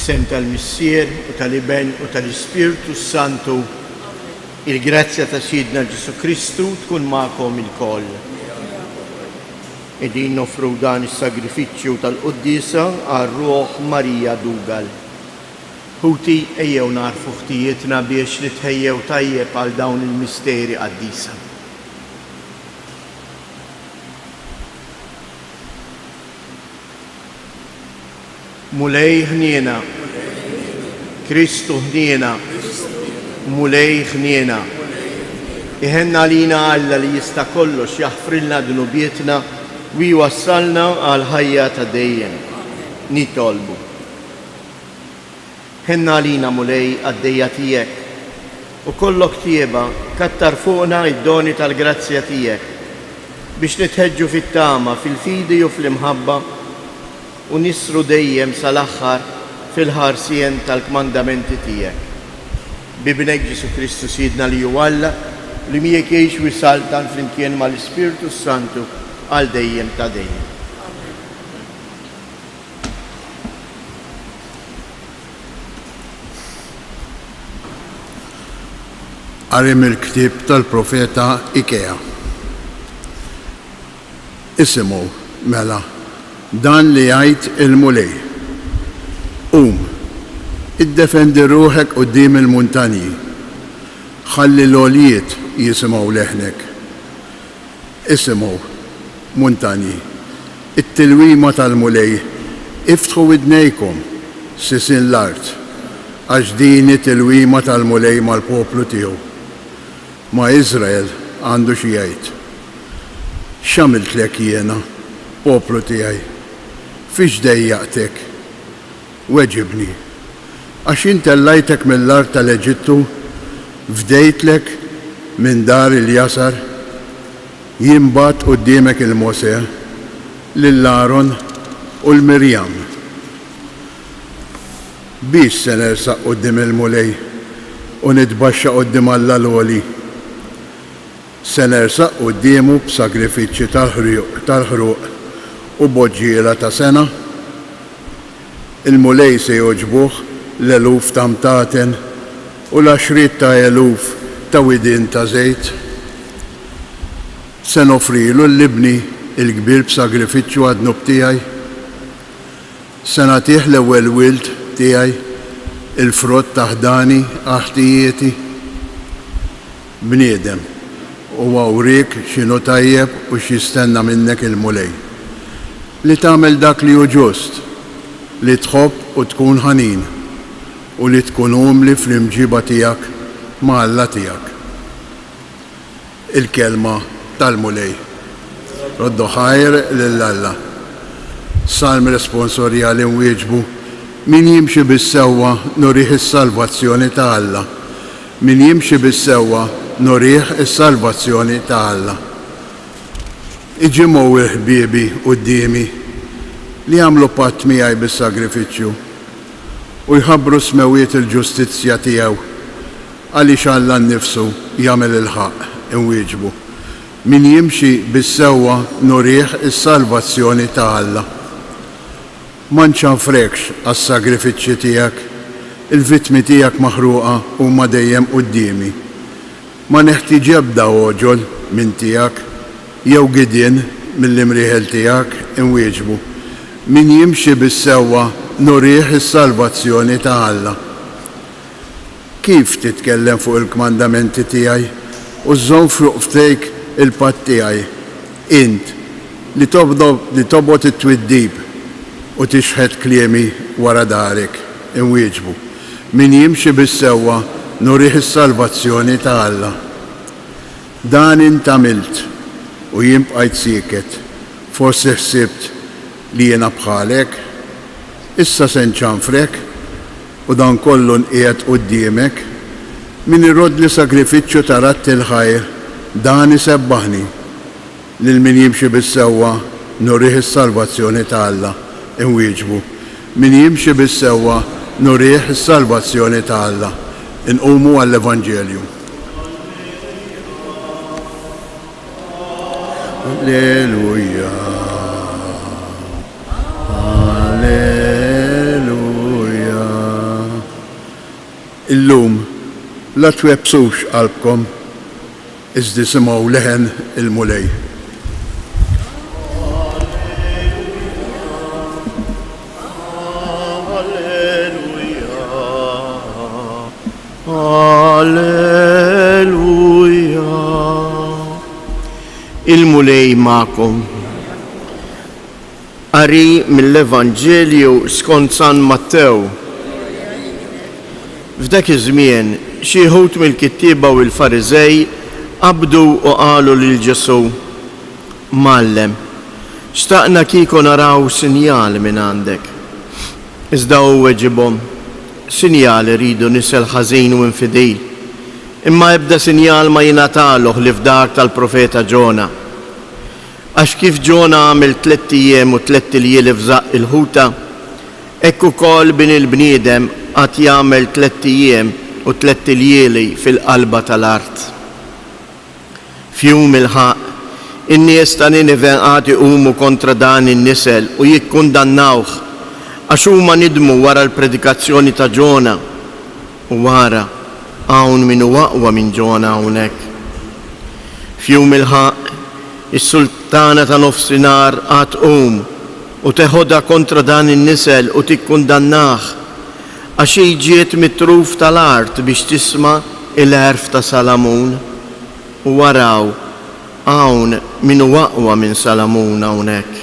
Fl-isem tal-Missier u tal-Iben u tal-Ispirtu Santu, il-grazzja ta' Sidna Ġesu Kristu tkun magħkom il-koll. Qegħdin nofru dan is-sagrifiċċju tal-Qudiesa għar-Ruħ Marija Dugal. Ħuti ejjew narfu ħtijietna biex nitħejjew tajjeb għal dawn il-misteri qaddisa. Mulej ħniena, Kristu ħniena, mulej ħniena. Iħenna lina Alla li jista' kollox jaħfrilna dunubietna u jwassalna għal ħajja ta' dejjem. Nitolbu. Ħenna lina mulej għaddejja tiegħek u kollok tieba kattar fuqna id-doni tal-grazzja tiegħek biex nitħeġġu fit-tama, fil-fidi u fl-imħabba u nisru dejjem sal-aħħar fil-ħarsien tal-kmandamenti tiegħek. Bibnek Ġesu Kristu Sidna li hu Alla li miegħek jgħix u jsaltan flimkien mal-Ispirtu Santu għal dejjem ta' dejjem. Qarim il-ktieb tal-profeta Ikea. Isimgħu mela dan li jgħid il-mulej. Iddefendi ruħek quddiem il-muntanji. Ħalli l-għoljiet jisimgħu leħnek. Isimgħu muntanji. It-tilwima tal-mulej. Iftħu widnejkom sisin l-art għax din it-tilwima tal-mulej mal-poplu tiegħu. Ma' Iżrael għandu xi jgħid. X'għamiltlek jiena, poplu tiegħi? Fiex dejjaqtek? Weġibni. Għax intellajtek mill-art tal-Eġittu, fdejtlek minn dar il-Jasar, jimbat quddiemek il-Mose, lill-Aaron u l-Mirjam. Biex se nersaq quddiem il-mulej u nitbaxxa quddiem Alla l-għoli. Se nersaq quddiemu b'sagrifiċċji tal-ħruq u boġġiela ta' sena. Il-mulej se joġbuh l-eluf ta' mtaten u l-10 ta' eluf ta' widin ta' żejt. Se nofrilu l-libni il-kbir b'sagrifiċċju għad-nub tiegħi. Se nagħtih l-ewwel wild tiegħi, il-frott ta' ħdani aħtijieti. Bniedem u awrik x'inhu tajjeb u x'jistenna minnek il-mulej. Li tagħmel dak li hu ġust, li tħobb u tkun ħanin u li tkun umli fl-imġiba tiegħek ma' Alla tiegħek. Il-kelma tal-mulej. Roddu ħajr lill-Alla. Salm responsorjali nwieġbu. Min jimxi bis-sewwa nurih is-salvazzjoni ta' Alla. Min jimxi bis-sewwa nurih is-salvazzjoni ta' Alla. Iġimgħu il-ħbiebi qudiemi li jagħmlu patt miegħi bis-sagrifiċċju u jħabbru smewiet il-ġustizzja tiegħu għaliex Alla nnifsu jagħmel il-ħaq. Inwieġbu. Min jimxi bis-sewwa nurih is-salvazzjoni ta' Alla. Ma nċanfrekx għas-sagrifiċċji tiegħek, il-vittmi tiegħek maħruqa huma dejjem qudiemi. Ma neħtieġ ebda għoġol minn tiegħek jew gidien mill-imrieħel tiegħek. Inwieġbu. Min jimxi bis-sewwa nurih is-salvazzjoni ta' Alla. Kif titkellem fuq il-kmandamenti tiegħi u żżomm fuq ftejk il-patt tiegħi? Int li tobgħod it-twiddib u tixħed kliemi wara darek. Inwieġbu. Min jimxi bis-sewwa nurih is-salvazzjoni ta' Alla. Dan int għamilt u jien bqajt sieket. Forsi ħsibt li jiena bħalek, issa se nċanfrek u dan kollu nqiegħed quddiemek. Min irrod li sagrifiċċju ta' ratti l-ħajr, dan isebbaħni. Lil min jimxi bis-sewwa nurih is-salvazzjoni ta' Alla. Inwieġbu. Min jimxi bis-sewwa nurih is-salvazzjoni ta' Alla. Inqumu għall-Evanġelju. Alleluja. Alleluja. Illum la twebsux qalbkom iżda simgħu leħen il-mulej. Alleluja. Il-mulej ma'kom. Qari mill-Evanġelju skont San Mattew. F'dak iż-żmien xi wħud mill-kittieba u l-Fariżej qabdu u qalu lil Ġesu: Mallem, xtaqna kieku naraw sinjal minn għandek. Iżda hu weġibhom: Sinjal iridu nisel ħażin u infidil, imma ebda sinjal ma jingħataluh li f'dak tal-profeta Ġona. Għax kif Ġona għamel 3 ijiem u 3 lieli f'żaq il-ħuta, hekk ukoll bin il-bniedem qatt jagħmel 3 ijiem u 3 lieli fil-qalba tal-art. F'jum il-ħaq, in-nies ta' Ninive qatt iqumu kontra dan in-nisel u jikkundannawh għax huma nidmu wara l-predikazzjoni ta' Ġona u wara hawn min huwa aqwa minn Ġona hawnhekk. F'jum il-ħaq, is-sultana ta' nofsinhar qatt tqum u teħodha kontra dan in-nisel u tikkundannah għax hi ġiet mit-truf tal-art biex tisma' il-għerf ta' Salamun u waraw hawn min huwa aqwa minn Salamun hawnhekk.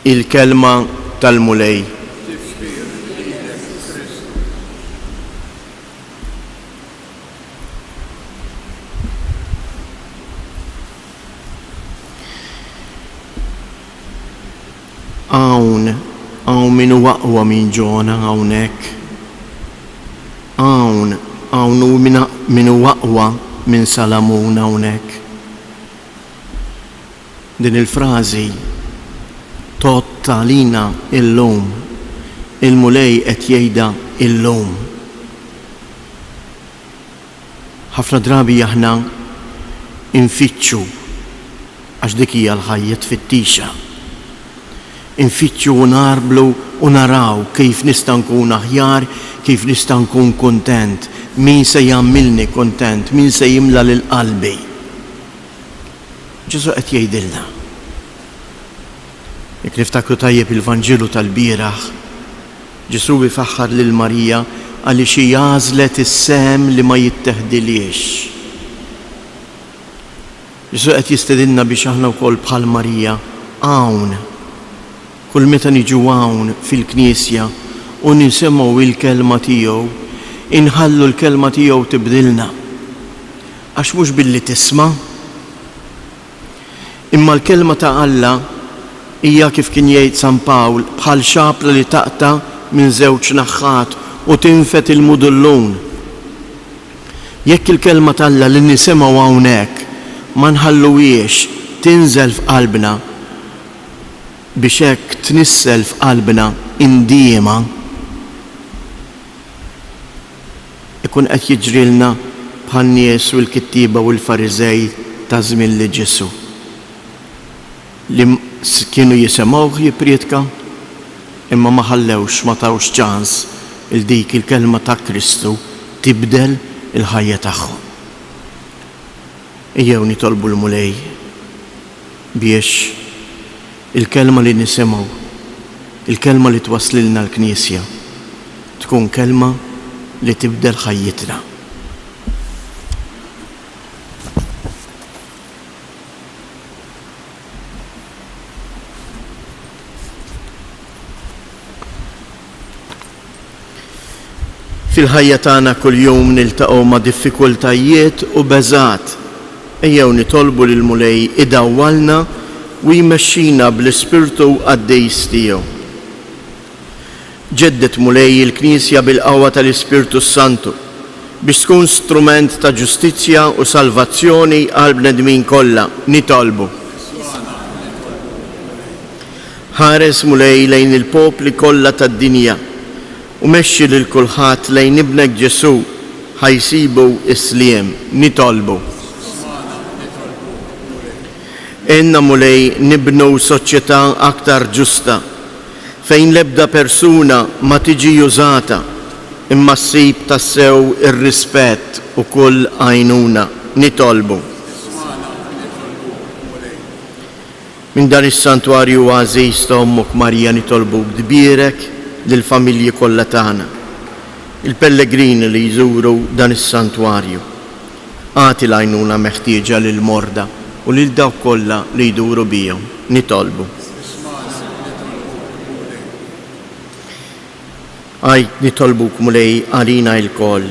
Il-kelma tal-mulej. Hawn min huwa aqwa minn Ġona hawnhekk. Hawn min huwa aqwa minn Salamun hawnhekk. Din il-frażi tottalina illum, il-mulej qed jgħidha illum. Ħafna drabi aħna infittxu għax dik hija l-ħajja tfittixa. Infittxu u narblu u naraw kif nista' nkun aħjar, kif nista' nkun kuntent, min se jagħmilni kuntent, min se jimla lil qalbi. Ġesu qed jgħidilna. Jekk niftakru tajjeb il-Vanġilu tal-bieraħ, Ġesu ifaħħar lil Marija għaliex hi għażlet is-sehem li ma jitteħdiliex. Ġesu qed jistedinna biex aħna wkoll bħal Marija hawn. Kull meta niġu hawn fil-Knisja u nisimgħu il-kelma tiegħu, inħallu l-kelma tiegħu tibdilna. Għax mhux billi tisma', imma l-kelma ta' Alla hija kif kien jgħid San Pawl bħal xapla li taqta' minn żewġ naħħat u tinfet il-mudullun. Jekk il-kelma ta' Alla li nisimgħu hawnhekk ma nħalluhiex tinżel f'qalbna biex hekk tnissel f'qalbna indiema, ikun qed jiġrilna bħal nies u l-kittieba u l-Fariżej ta' żmien li Ġesu li kienu jisimgħuh jippriedka imma ma ħallewx ma tawx ċans il dik il-kelma ta' Kristu tibdel il-ħajja tagħhom. Ejjew nitolbu l-mulej biex il-kelma li nisimgħu, il-kelma li twaslilna l-Knisja tkun kelma li tibdel ħajjitna. Fil-ħajja tagħna kuljum niltaqgħu ma' diffikultajiet u beżgħat. Ejjew nitolbu lill-mulej idawwalna u jmexxina bl-Ispirtu għaddejs tiegħu. Ġeddet mulej il-Knisja bil-qawwa tal-Ispirtu Santu biex tkun strument ta' ġustizzja u salvazzjoni għal bnedmin kollha nitolbu. Ħares mulej lejn il-popli kollha tad-dinja u mexxi lil kulħadd lejn ibnek Ġesu ħajsibu isliem nitolbu. Enna mulej nibnu soċjetà aktar ġusta fejn l-ebda persuna ma tiġi użata imma ssib tassew ir-rispett u kull għajnuna nitolbu. Min dan is-santwarju għażiż ta' Ommok Marija nitolbu kbirek lill-familji kollha tagħna, il-pellegrini li jżuru dan is-santwarju. Għati l-għajnuna meħtieġa lil morda u lil dawk kollha li jduru bihom nitolbu. Nitolbuk mulej għalina il-koll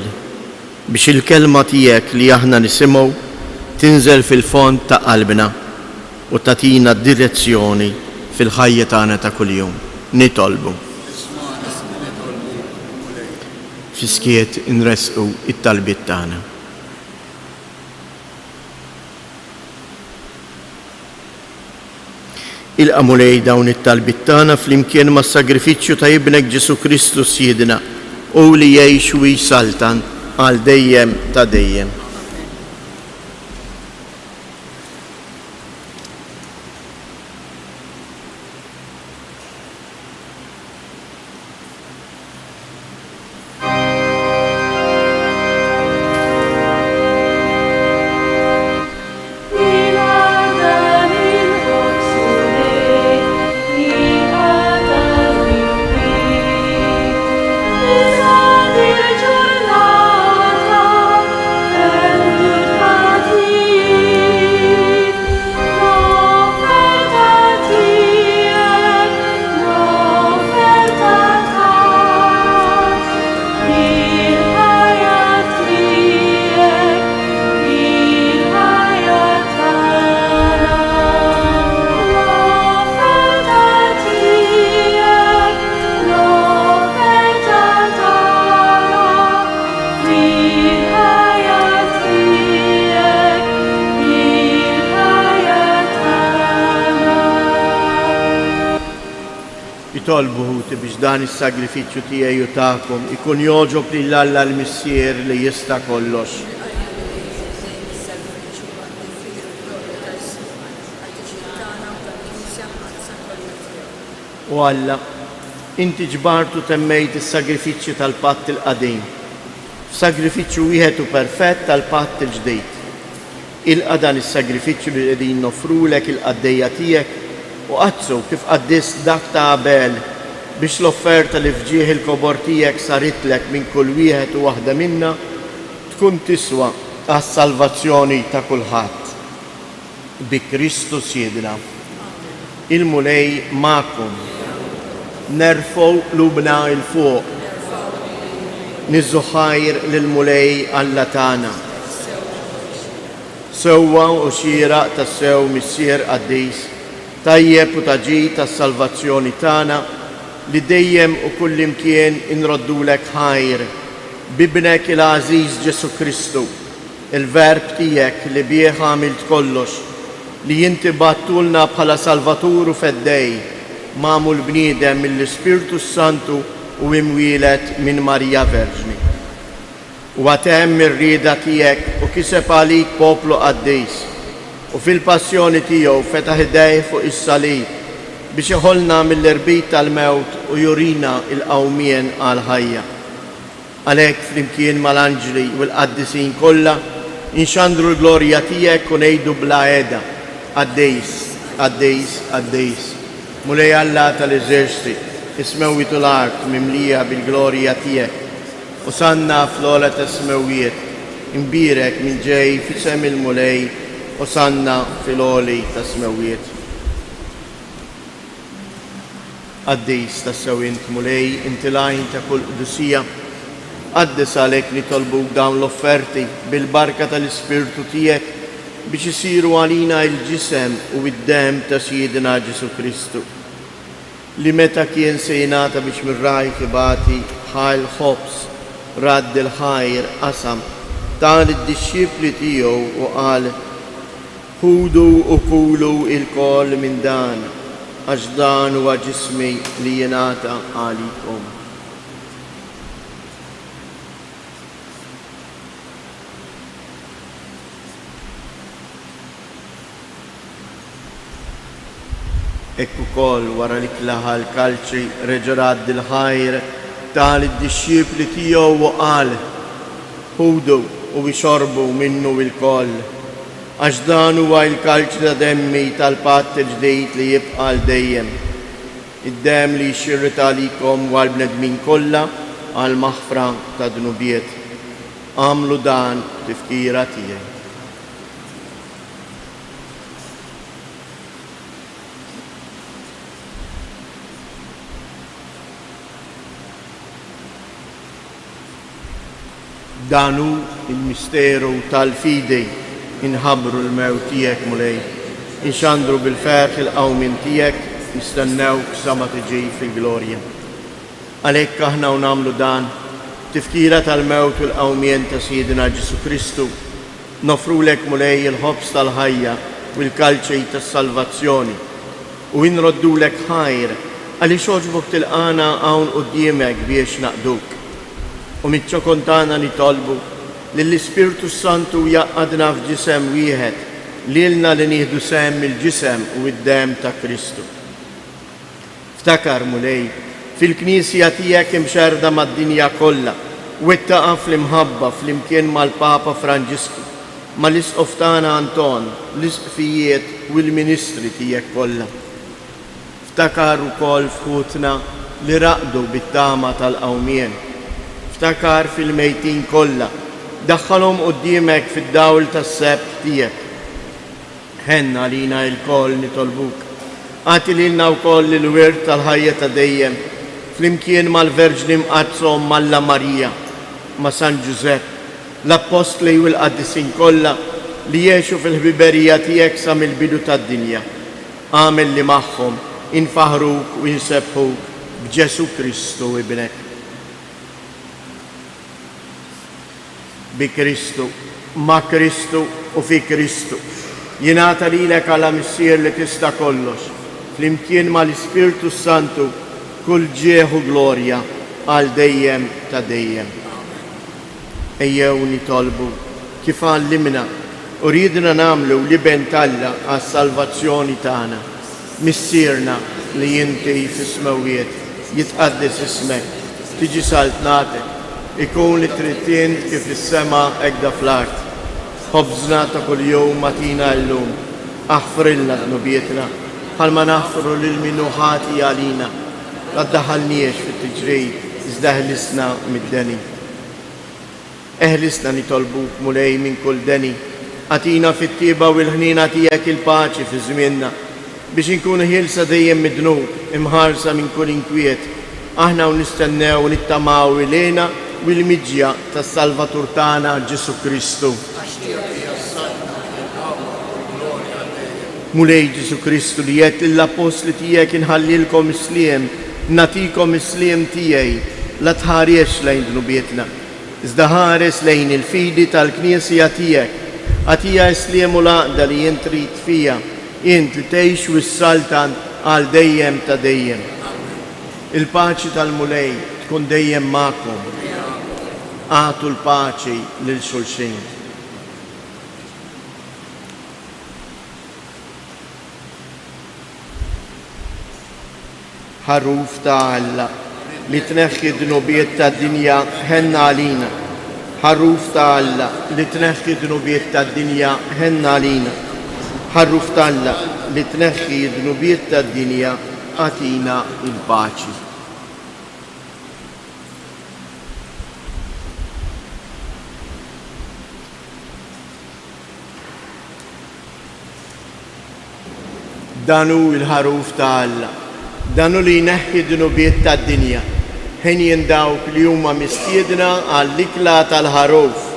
biex il-kelma tiegħek li aħna nisimgħu tinżel fil-fond ta' qalbna u tatina direzzjoni fil-ħajja tagħna ta' kuljum. Nitolbu. Fiskiet inresqu it-talbiet tagħna. Il-qamulej dawn it-talbiet tagħna flimkien mas-sagrifiċċju ta' ibnek Ġesu Kristu Sjedna u li jgħix u jsaltan għal dejjem ta' dejjem. Tolbuħuti biex dan is-sagrifiċċju tiegħi u tagħkom ikun jogħġob lil Alla l-Missier li jista' kollox. U Alla, inti ġbartu temmejt is-sagrifiċċju tal-patt il-qadim, f'sagrifiċċju wieħed u perfett tal-patt il-ġdid. Ilqa' dan is-sagrifiċċju li qegħdin nofrulek il-qaddejja tiegħek u qazzu kif qaddist dak ta' qabel biex l-offerta li fġieħ il-kobor tiegħek saritlek minn kull wieħed u waħda minna tkun tiswa għas-salvazzjoni ta' kulħadd. Bi Kristu Sjedna. Il-mulej ma'kum. Nerfgħu lubna il fuq. Niżżu ħajr lill-mulej Alla tagħna. Sewwa u xieraq tas-sew missier qaddis tajjeb u taġid tas-salvazzjoni tagħna li dejjem u kullimkien inroddulek ħajr bibnek il-għażiż Ġesu Kristu, il-verb tiegħek li bih għamilt kollox, li inti battulna bħala Salvatur u feddej, magħmul bniedem mill-Ispirtu Santu u imwielet minn Marija Verġni. U għatem ir-rieda tiegħek u kiseb għalik poplu qaddis u fil-passjoni tiegħu fetaħ idejh fuq is-salib biex iħollna mill-irbit tal-mewt u jurina il-qawmien għal-ħajja. Għalhekk flimkien mal-anġli u l-qaddisin kollha inxandru l-glorja tiegħek u ngħidu bla għeda għaddejs, għaddejs, għaddejs. Mulej Alla tal-eżerċiti, ismewwitu l-art mimlija bil-glorja tiegħek u sanna fl-ogħla tas-smewijiet, imbirek minn ġej fisem il-mulej u sanna fil-għoli tas-smewijiet. Qaddis tas-sewint mulej inti lajn ta' kull qudusija, qaddis għalhekk nitolbuk dawn l-offerti bil-barka tal-Ispirtu tiegħek biex isiru għalina il-ġisem u id-dem ta' Sjedna Ġesu Kristu, li meta kien se jingħata biex mir-raj kibati ħajl ħobs radd il-ħajr qasam tal id-disċipli tiegħu u qal ħudu u kulu il-koll minn dan għax dan huwa ġismi li jingħata għalikom. Ekk ukoll wara li klaħa l-kalċi reġa' radd il-ħajr tal id-disċipli tiegħu u qal ħudu u xorbu minnu il-koll għax dan huwa l-kalċ ta' demmi tal-patt il-ġdejd li jibqa' l dejjem. Id-dem li jxirrit għalikom u għal-bnedmin kollha għal maħfra ta' dnubiet. Għamlu dan tifkira tiegħi. Danu il-misteru tal-fidej inħabru l-mewt tiegħek mulej. Inxandru bil-ferħ il-qawmin tiegħek nistennewk sa ma tiġi fil-glorja. Għalhekk aħna u nagħmlu dan tifkira tal-mewt u l-qawmien ta' Sidina Ġesu Kristu. Nofrulek mulej il-ħobs tal-ħajja u l-kalċej tas-salvazzjoni u inroddulek ħajr għaliex għoġbok tilqana hawn quddiemek biex naqduk. U mitċokontana nitolbu li l-Ispirtu Santu jaqqadna f'ġisem wieħed lilna li nieħdu sem il-ġisem u id-dem ta' Kristu. Ftakar mulej fil-Knisja tiegħek imxerda mad-dinja kollha u ittaqa' fl-imħabba fl-imkien mal-Papa Franġisku, mal-Isqof tagħna Anton, l-Isqfijiet u l-Ministri tiegħek kollha. Ftakar ukoll f'ħutna li raqdu bit-tama tal-qawmien. Ftakar fil-mejtin kollha, daħħalhom quddiemek fid-dawl tas-sebt tiegħek. Ħenna lina l-koll nitolbuk. Għati lilna wkoll il-wirt tal-ħajja ta' dejjem, flimkien mal-Verġni mqazzhom Malla Marija, ma' San Ġusepp, l-Apostli u l-Qaddisin kollha li jgħixu fil-ħbiberija tiegħek sa mill-bidu tad-dinja. Għamel li magħhom infaħruk u jinsebħuk b'Ġesu Kristu ibnek. Bi Kristu, ma' Kristu u fi Kristu. Jingħata lilek għala missier li tista' kollox, flimkien mal-Ispirtu Santu kull ġieħ u glorja għal dejjem ta' dejjem. Ejjew nitolbu kif għallimna u ridna nagħmlu li bentalla għas-salvazzjoni tagħna. Missierna li inti fis-smawiet jitqaddis ismek, tiġi saltnatek, ikun li trittin kif is-sema ekda fl-art. Ħobżna ta' kuljum matina llum, aħfrilna dnubietna, bħalma naħfru lil minnu ħati għalina. La ddaħħalniex fit-tiġrid, iżda eħlisna mid-deni. Eħlisna nitolbuk mulej minn kull deni, għatina fit-tieba u l-ħnina tiegħek il-paċi fi żmienna, biex inkunu ħielsa dejjem mid-dnub, imħarsa minn kull inkwiet. Aħna u nistennew u nittamaw ilena u l-miġja tas-Salvatur tagħna Ġesu Kristu. Mulej Ġesu Kristu li jgħid lill-Apostli tiegħek inħallilkom isliem, natikom isliem tiegħi, la tħares lejn dnubietna, iżda ħares lejn il-fidi tal-Knisja tiegħek. Għatija isliem u laqda li jien trid fija, int li tgħix u s-saltan għal dejjem ta' dejjem. Il-paċi tal-mulej tkun dejjem magħkom. Għatu l-paċi lil xulxin. Ħaruf ta' Alla li tneħħi dnubiet tad-dinja ħenna għalina. Ħaruf ta' Alla li tneħħi dnubiet tad-dinja ħenna għalina. Ħaruf ta' Alla li tneħħi dnubiet tad-dinja għatina il-paċi. Danu il-ħaruf ta' Alla, danu li jneħħi dnubiet tad-dinja, ħin jindawk li huma mistiedna għall-ikla tal-ħaruf.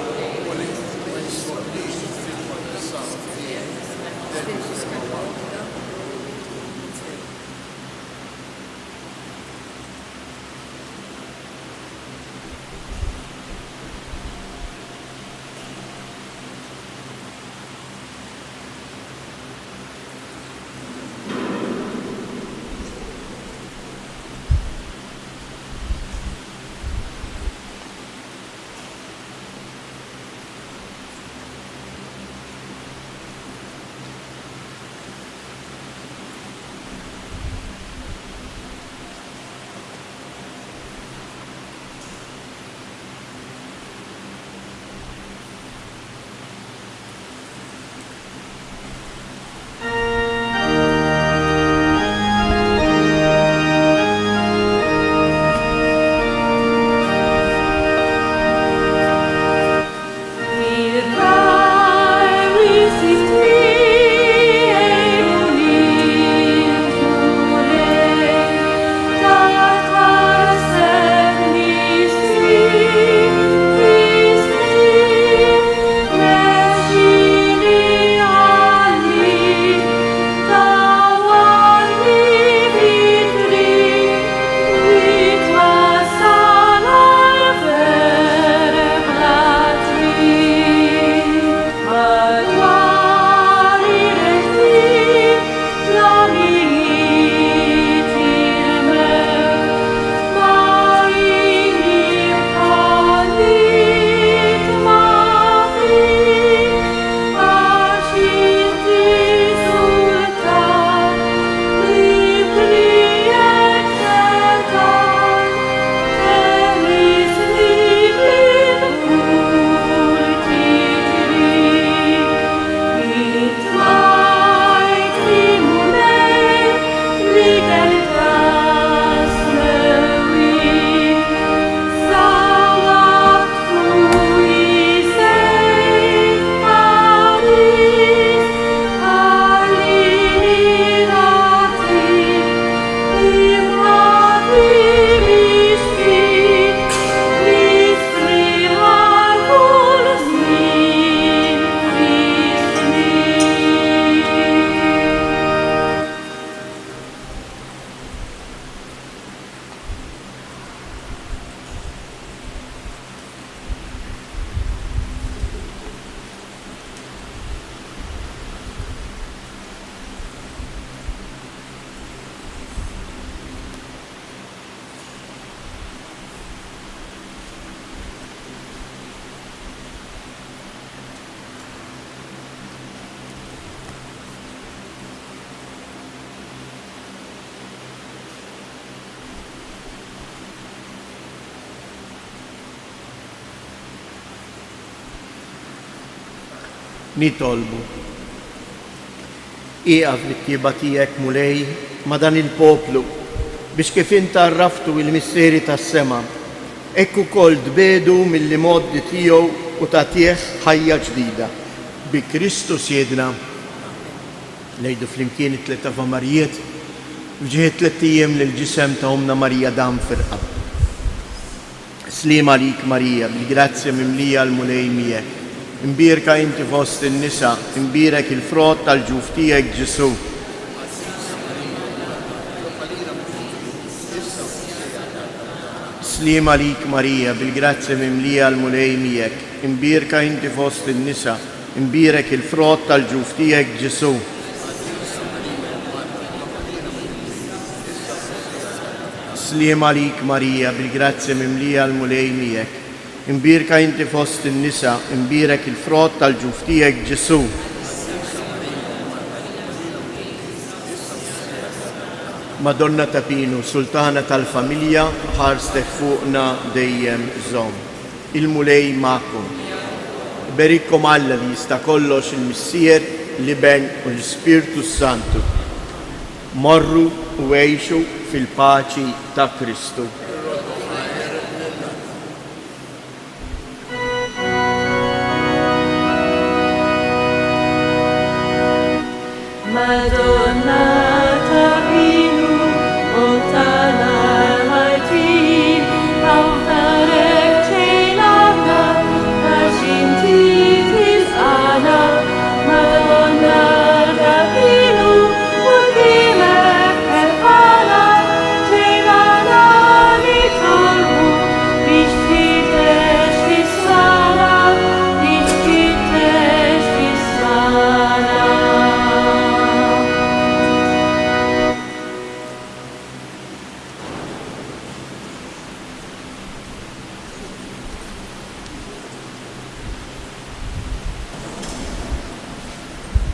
nitolbu. Iqaf l-ttieba tiegħek mulej ma' dan il-poplu biex kif inta rraftu il-misseri tas-sema, hekk ukoll tbedu mill-modi tiegħu u tagħtih ħajja ġdida. Bi Kristu siedna ngħidu flimkien it-tliet Ava Marijiet fġieħ 3 ijiem lill-ġisem ta' Omna Marija dam firqa. Slima lik Marija, bil-grazzja mimlija l-mulej miegħek. Imbierka inti fost in-nisa, imbierek il-frott tal-ġuf tiegħek Ġesu. Slima lik Marija, bil-grazzja mimlija l-mulej miegħek. Imbierka inti fost in-nisa, imbierek il-frott tal-ġuf tiegħek Ġesu. Slima lik Marija, bil-grazzja mimlija l-mulej miegħek. Imbierka inti fost in-nisa, imbierek il-frott tal-ġuf tiegħek Ġesu. Madonna ta' Pinu, sultana tal-familja, ħarstek fuqna dejjem żomm. Il-mulej magħkom. Berikkom Alla li jista' kollox il-Missier, l-Iben u l-Ispirtu Santu. Morru u għejxu fil-paċi ta' Kristu. Madonna